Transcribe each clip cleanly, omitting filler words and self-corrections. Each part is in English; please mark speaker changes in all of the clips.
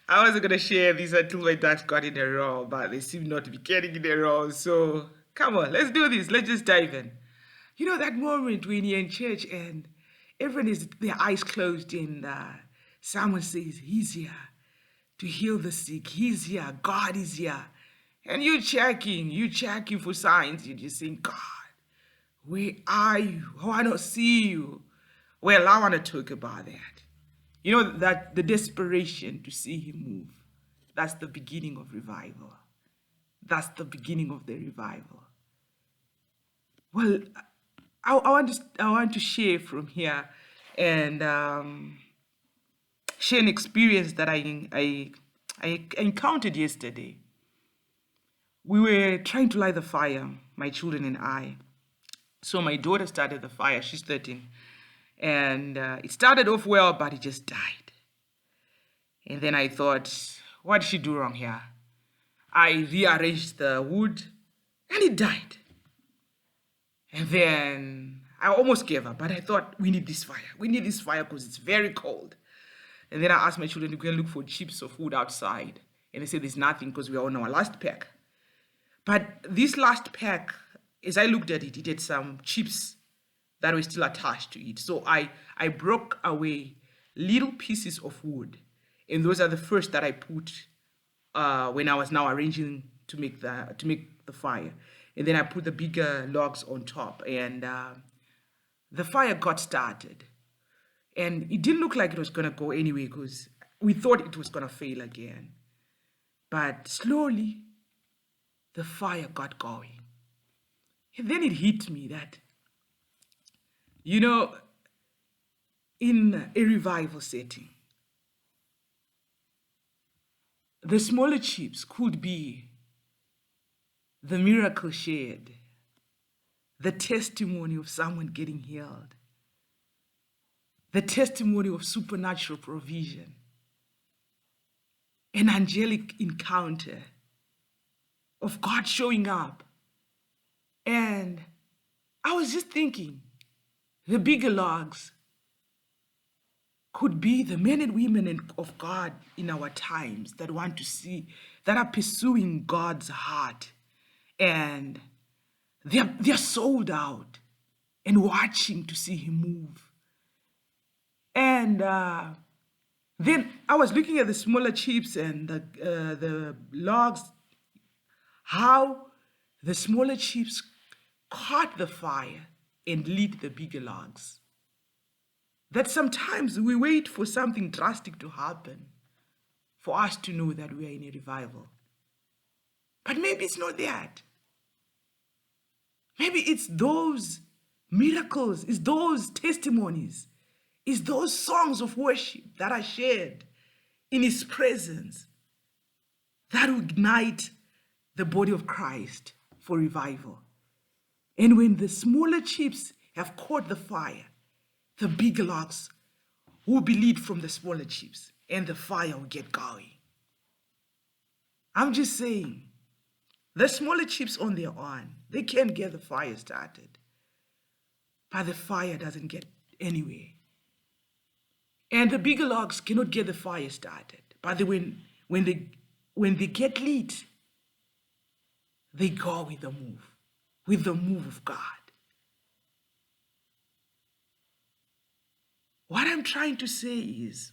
Speaker 1: I wasn't gonna share these until my ducks got in a row, but they seem not to be getting in a row. So come on, let's do this. Let's just dive in. You know that moment when you're in church and everyone is their eyes closed and someone says, "He's here to heal the sick. He's here. God is here," and you checking for signs. You're just saying, "God, where are you? Oh, I don't see you." Well, I want to talk about that. You know that the desperation to see him move. That's the beginning of revival. That's the beginning of the revival. Well, I want to share from here and share an experience that I encountered yesterday. We were trying to light the fire, my children and I. So my daughter started the fire. She's 13. And it started off well, but it just died. And then I thought, what did she do wrong here? I rearranged the wood and it died. And then I almost gave up, but I thought, we need this fire. We need this fire because it's very cold. And then I asked my children to go and look for chips of wood outside. And they said there's nothing because we are on our last pack. But this last pack, as I looked at it, it had some chips that were still attached to it. So I broke away little pieces of wood. And those are the first that I put when I was now arranging to make the fire. And then I put the bigger logs on top, and the fire got started. And it didn't look like it was gonna go anyway because we thought it was gonna fail again. But slowly, the fire got going. And then it hit me that, you know, in a revival setting, the smaller chips could be the miracle shared, the testimony of someone getting healed, the testimony of supernatural provision, an angelic encounter of God showing up. And I was just thinking, the bigger logs could be the men and women of God in our times that want to see, that are pursuing God's heart. And they're sold out and watching to see him move. And then I was looking at the smaller chips and the logs, how the smaller chips caught the fire and lit the bigger logs. That sometimes we wait for something drastic to happen for us to know that we are in a revival. But maybe it's not that. Maybe it's those miracles, it's those testimonies, it's those songs of worship that are shared in his presence that will ignite the body of Christ for revival. And when the smaller chips have caught the fire, the bigger logs will be lit from the smaller chips and the fire will get going. I'm just saying, the smaller chips on their own, they can get the fire started, but the fire doesn't get anywhere. And the bigger logs cannot get the fire started, but when they get lit, they go with the move of God. What I'm trying to say is,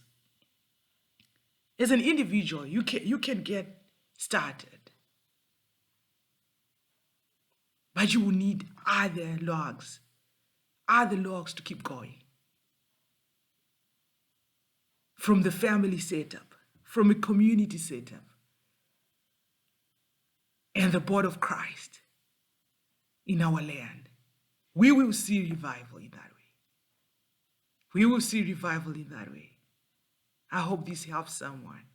Speaker 1: as an individual, you can get started, but you will need other logs to keep going. From the family setup, from a community setup, and the body of Christ in our land, we will see revival in that way. We will see revival in that way. I hope this helps someone.